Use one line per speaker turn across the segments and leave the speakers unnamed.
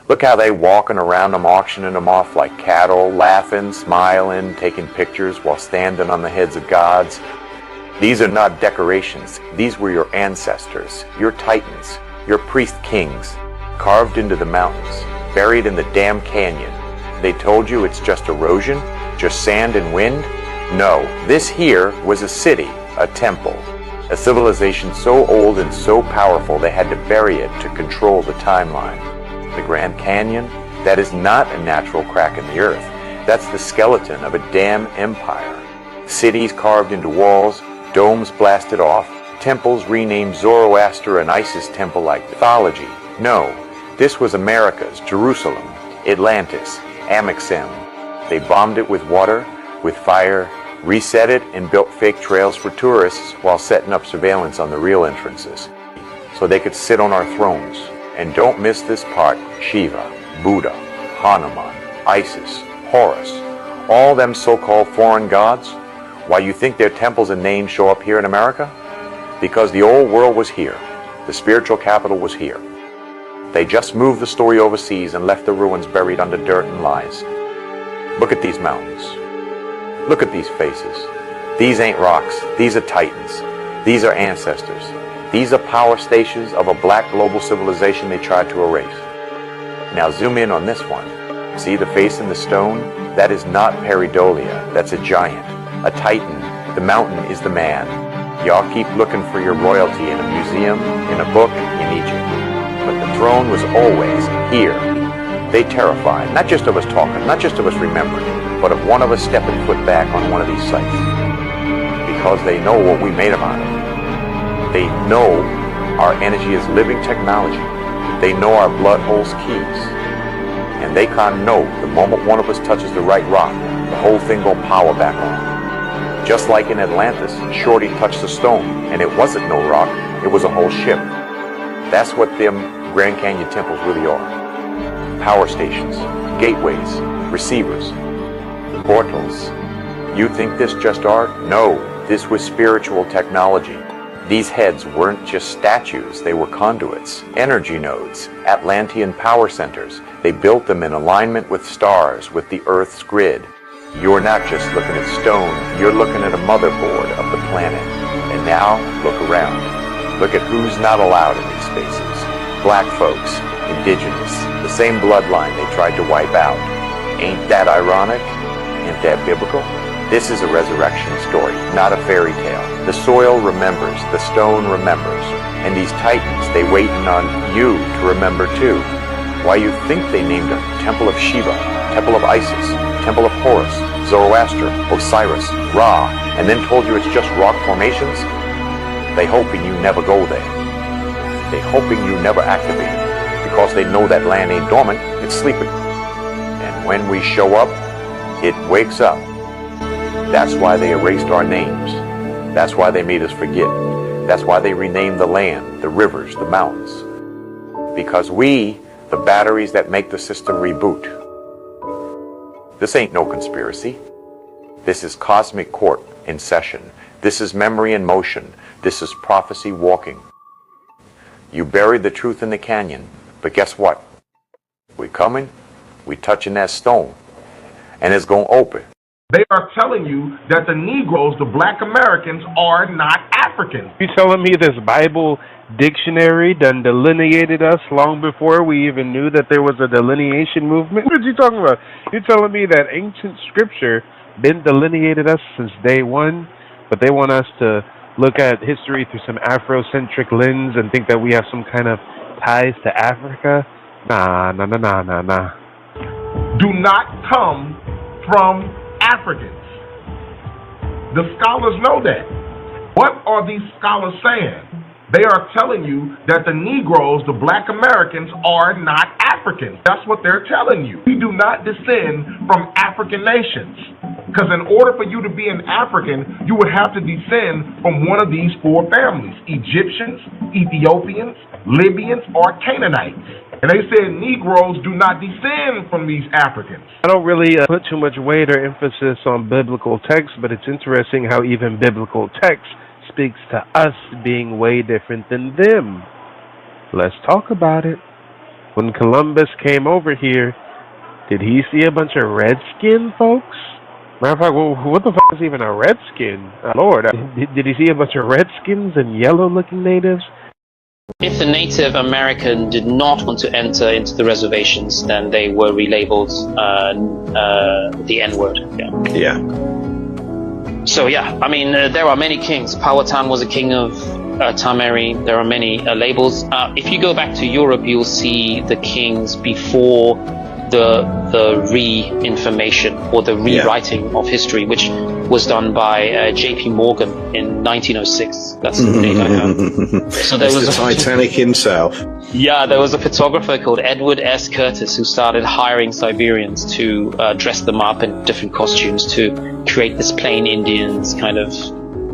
Look how they walking around them, auctioning them off like cattle, laughing, smiling, taking pictures while standing on the heads of gods. These are not decorations. These were your ancestors, your titans, your priest kings, carved into the mountains, buried in the damn canyon. They told you it's just erosion, just sand and wind? No, this here was a city, a temple, a civilization so old and so powerful they had to bury it to control the timeline. The Grand Canyon, that is not a natural crack in the earth. That's the skeleton of a damn empire. Cities carved into walls, domes blasted off, temples renamed Zoroaster and Isis temple-like mythology. No, this was America's Jerusalem, Atlantis, Amexem. They bombed it with water, with fire, reset it, and built fake trails for tourists while setting up surveillance on the real entrances, so they could sit on our thrones. And don't miss this part: Shiva, Buddha, Hanuman, Isis, Horus, all them so-called foreign gods. Why you think their temples and names show up here in America? Because the old world was here. The spiritual capital was here. They just moved the story overseas and left the ruins buried under dirt and lies. Look at these mountains. Look at these faces. These ain't rocks. These are titans. These are ancestors. These are power stations of a black global civilization they tried to erase. Now zoom in on this one. See the face in the stone? That is not pareidolia. That's a giant, a titan. The mountain is the man. Y'all keep looking for your royalty in a museum, in a book, in Egypt. But the throne was always here. They terrified, not just of us talking, not just of us remembering, but of one of us stepping foot back on one of these sites. Because they know what we made them out of. They know our energy is living technology. They know our blood holds keys. And they can't know the moment one of us touches the right rock, the whole thing gonna power back on. Just like in Atlantis, Shorty touched the stone, and it wasn't no rock, it was a whole ship. That's what them Grand Canyon temples really are. Power stations, gateways, receivers, portals. You think this just art? No, this was spiritual technology. These heads weren't just statues, they were conduits, energy nodes, Atlantean power centers. They built them in alignment with stars, with the Earth's grid. You're not just looking at stone, you're looking at a motherboard of the planet. And now, look around. Look at who's not allowed in these spaces. Black folks, indigenous, the same bloodline they tried to wipe out. Ain't that ironic? Ain't that biblical? This is a resurrection story, not a fairy tale. The soil remembers, the stone remembers, and these titans, they waiting on you to remember too. Why you think they named a Temple of Shiva, Temple of Isis, Temple of Horus, Zoroaster, Osiris, Ra, and then told you it's just rock formations? They hoping you never go there. They hoping you never activate it, because they know that land ain't dormant, it's sleeping. And when we show up, it wakes up. That's why they erased our names. That's why they made us forget. That's why they renamed the land, the rivers, the mountains. Because we, the batteries that make the system reboot. This ain't no conspiracy. This is cosmic court in session. This is memory in motion. This is prophecy walking. You buried the truth in the canyon, but guess what? We coming, we touching that stone, and it's gonna open.
They are telling you that the Negroes, the black Americans, are not Africans.
You telling me this Bible dictionary done delineated us long before we even knew that there was a delineation movement? What are you talking about? You're telling me that ancient scripture been delineated us since day one, but they want us to look at history through some Afrocentric lens and think that we have some kind of ties to Africa? Nah.
Do not come from Africans. The scholars know that. What are these scholars saying? They are telling you that the Negroes, the black Americans, are not Africans. That's what they're telling you. We do not descend from African nations. Because in order for you to be an African, you would have to descend from one of these four families: Egyptians, Ethiopians, Libyans, or Canaanites. And they said Negroes do not descend from these Africans.
I don't really put too much weight or emphasis on biblical text, but it's interesting how even biblical text speaks to us being way different than them. Let's talk about it. when Columbus came over here, did he see a bunch of redskin folks? Matter of fact, well, what the fuck is even a redskin? Lord, did he see a bunch of redskins and yellow-looking natives?
If the Native American did not want to enter into the reservations, then they were relabeled the N-word.
Yeah.
So yeah, I mean, there are many kings. Powhatan was a king of Tamari. There are many labels. If you go back to Europe, you'll see the kings before the re-information or the rewriting of history, which was done by J.P. Morgan in 1906. That's the date I have. So there was
the Titanic himself.
Yeah, there was a photographer called Edward S. Curtis who started hiring Siberians to dress them up in different costumes to create this plain Indians kind of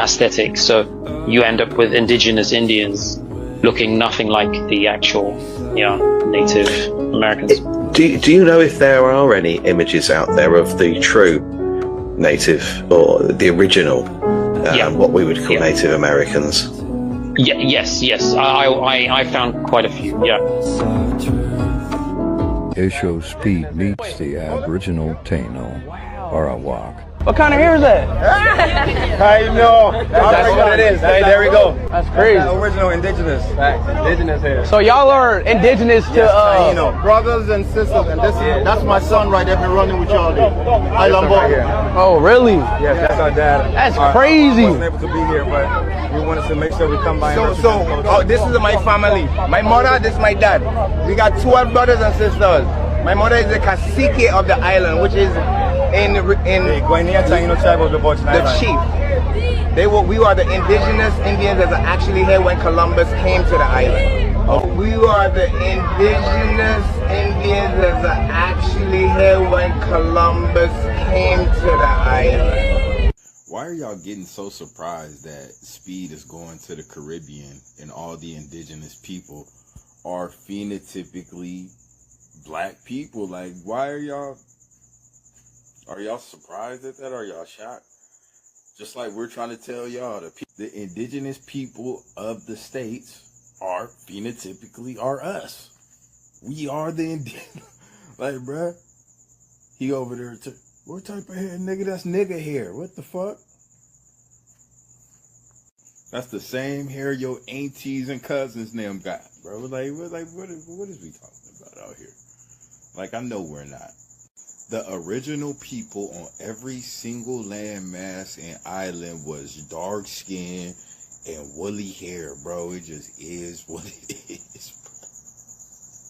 aesthetic. So you end up with indigenous Indians looking nothing like the actual Native Americans.
Do you know if there are any images out there of the true Native or the original, what we would call Native Americans?
Yes. I found quite a few. Yeah.
Isho Speed meets the Aboriginal Taino, or Awak.
What kind of hair is that? I know. That's what it is. Hey, there we go. That's crazy. That's original indigenous. Indigenous hair. So y'all are indigenous to
brothers and sisters, and that's my son right there. Been running with y'all. Hi, Lambo.
Oh, really?
Yes, that's our dad.
That's crazy.
I wasn't able to be here, but we wanted to make sure we come by. So this is my family. My mother, this is my dad. We got 12 brothers and sisters. My mother is the cacique of the island, which is in the Guinea Taino tribe of the chief. We are the indigenous Indians that are actually here when Columbus came to the island. We are the indigenous Indians that are actually here when Columbus came to the island.
Why are y'all getting so surprised that Speed is going to the Caribbean and all the indigenous people are phenotypically black people? Like, why are y'all surprised at that? Are y'all shocked? Just like we're trying to tell y'all, the indigenous people of the states are phenotypically us. We are the indigenous. Like, bruh, he over there to, what type of hair, nigga? That's nigga hair. What the fuck? That's the same hair your aunties and cousins them got, bro. What is we talking about out here? Like, I know we're not. The original people on every single landmass and island was dark skin and woolly hair, bro. It just is what it is,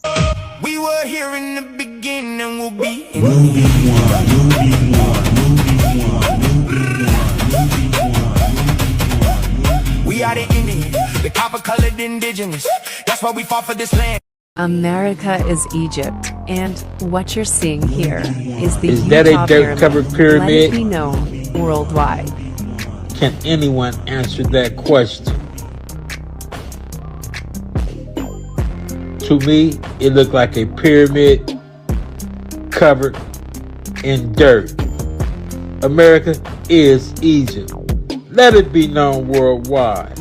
bro. We were here in the beginning and we'll be in We are the Indians, the copper-colored indigenous. That's why we fought for this land.
America is Egypt, and what you're seeing here is the
that a dirt-covered pyramid?
Let it be known worldwide.
Can anyone answer that question? To me, it looked like a pyramid covered in dirt. America is Egypt. Let it be known worldwide.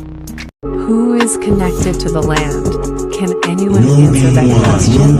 Who is connected to the land? Can anyone answer that question?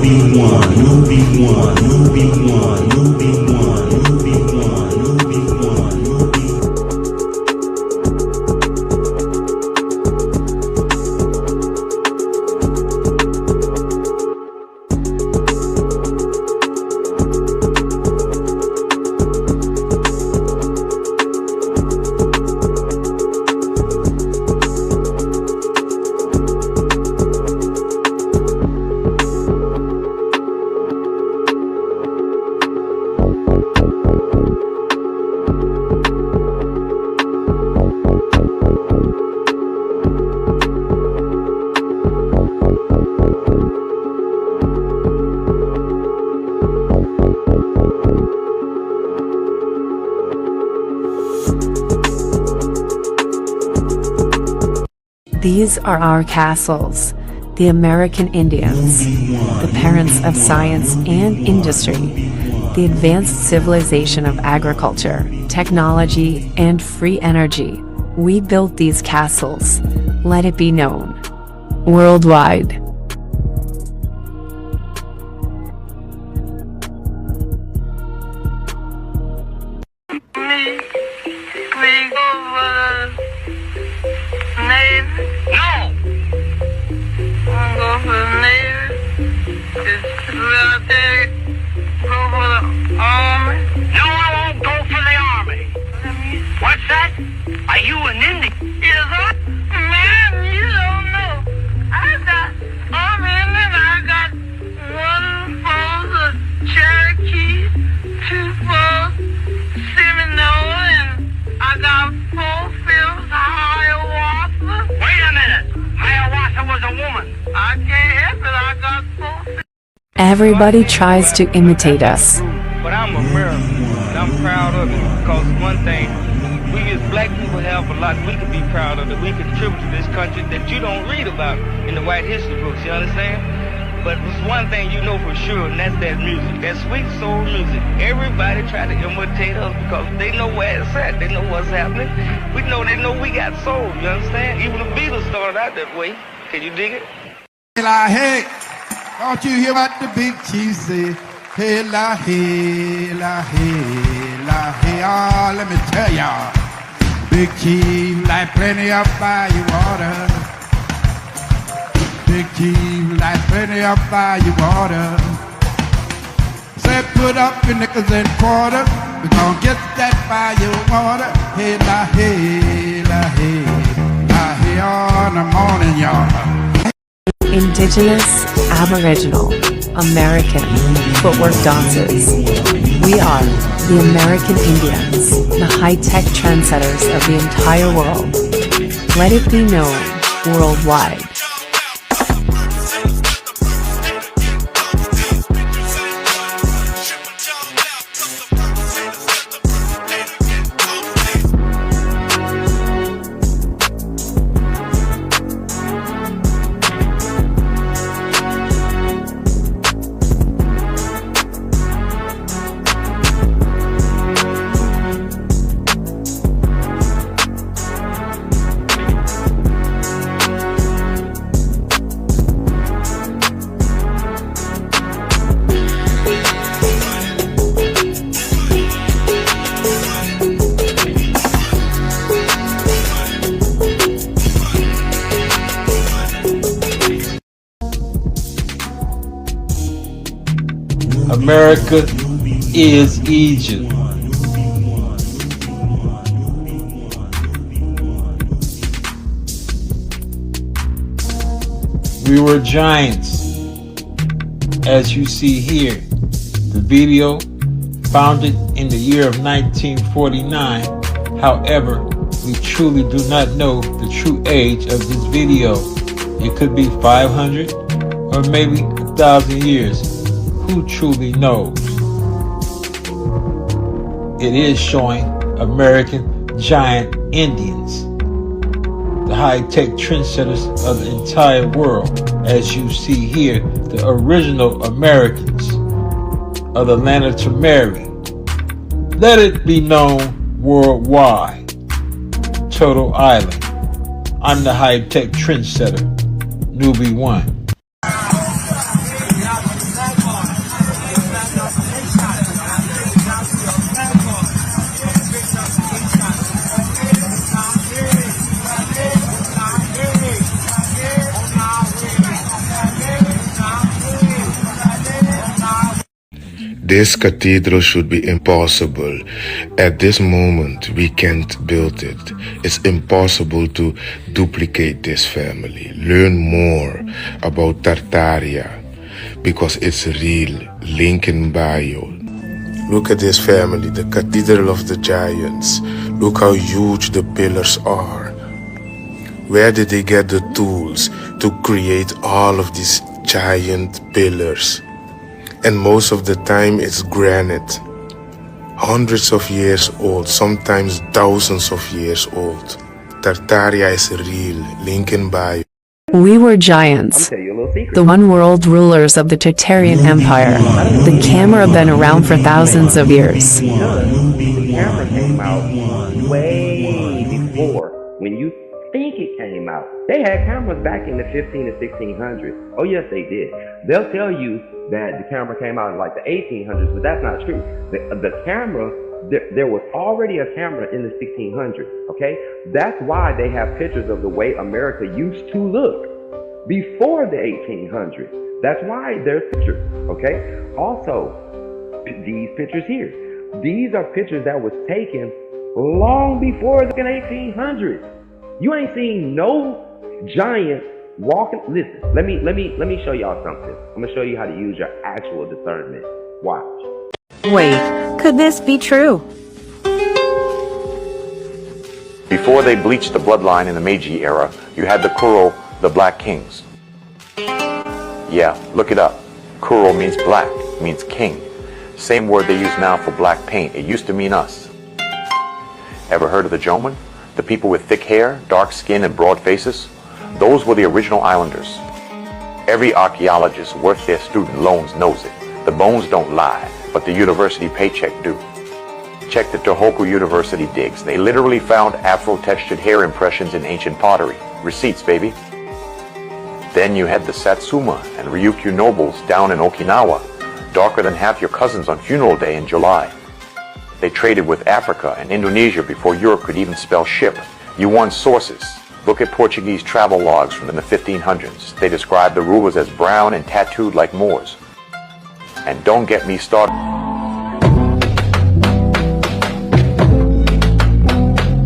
These are our castles, the American Indians, the parents of science and industry, the advanced civilization of agriculture, technology, and free energy. We built these castles. Let it be known worldwide.
Navy? No! Wanna go for the Navy? Is military? Go for the Army? No, I won't go for the Army. What's that? Are you an Indian? Yes, sir. Man, you don't know. I got Army and then I got one for the Cherokee, two for Seminole, and I got 4 films of Hiawatha. Wait a minute. Hiawatha was a woman. I can't help it. I got 4 films.
Everybody tries to imitate us.
But I'm American, and I'm proud of it, because one thing, we as black people have a lot we can be proud of, that we contribute to this country that you don't read about in the white history books, you understand? But there's one thing you know for sure, and that's that music, that sweet soul music. Everybody try to imitate us because they know where it's at, they know what's happening. They know we got soul, you understand? Even the Beatles started out that way. Can you dig it?
Hey, don't you hear what the big chief say? Hey, la, hey, la, hey, la, hey. Oh, let me tell y'all. Big chief like plenty of bayou water. Big chief like plenty of bayou water. Said put up your nickels and quarter. We gon' get that bayou water. Hey, la, hey, la, hey, la, hey. On the morning, y'all.
Indigenous, Aboriginal, American, footwork dances. We are the American Indians, the high-tech trendsetters of the entire world. Let it be known worldwide.
America is Egypt. We were giants, as you see here. The video, founded in the year of 1949. However, we truly do not know the true age of this video. It could be 500 or maybe 1,000 years. Who truly knows? It is showing American giant Indians, the high-tech trendsetters of the entire world. As you see here, the original Americans of the land of Tamari. Let it be known worldwide. Total Island. I'm the high-tech trendsetter, Newbie One.
This cathedral should be impossible. At this moment, we can't build it. It's impossible to duplicate this family. Learn more about Tartaria, because it's real. Link in bio. Look at this family, the Cathedral of the Giants. Look how huge the pillars are. Where did they get the tools to create all of these giant pillars? And most of the time it's granite. Hundreds of years old, sometimes thousands of years old. Tartaria is real. Link in bio.
We were giants, the one world rulers of the Tartarian Empire. The camera been around for thousands of years.
The camera came out way before when you think it came out. They had cameras back in the 15 to 1600s. Oh yes, they did. They'll tell you that the camera came out in like the 1800s, but that's not true. The camera There was already a camera in the 1600s, okay? That's why they have pictures of the way America used to look before the 1800s. That's why there's pictures, okay? Also, these pictures here. These are pictures that was taken long before the 1800s. You ain't seen no giant walking. Listen, let me show y'all something. I'm gonna show you how to use your actual discernment. Watch.
Wait, could this be true?
Before they bleached the bloodline in the Meiji era, you had the Kuro, the Black Kings. Yeah, look it up. Kuro means black, means king. Same word they use now for black paint. It used to mean us. Ever heard of the Jomon? The people with thick hair, dark skin, and broad faces? Those were the original islanders. Every archaeologist worth their student loans knows it. The bones don't lie, but the university paycheck do. Check the Tohoku University digs. They literally found afro-textured hair impressions in ancient pottery. Receipts, baby. Then you had the Satsuma and Ryukyu nobles down in Okinawa, darker than half your cousins on funeral day in July. They traded with Africa and Indonesia before Europe could even spell ship. You won sources. Look at Portuguese travel logs from the 1500s. They described the rulers as brown and tattooed like Moors. And don't get me started.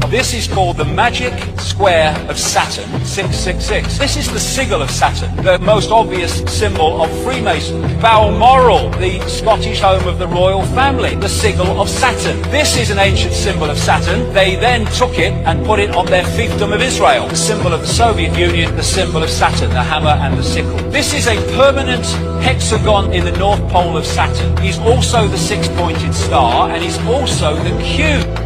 This is called the magic square of Saturn, 666. This is the sigil of Saturn, the most obvious symbol of Freemasonry. Balmoral, the Scottish home of the royal family, the sigil of Saturn. This is an ancient symbol of Saturn. They then took it and put it on their fiefdom of Israel, the symbol of the Soviet Union, the symbol of Saturn, the hammer and the sickle. This is a permanent hexagon in the north pole of Saturn. He's also the six-pointed star, and he's also the cube.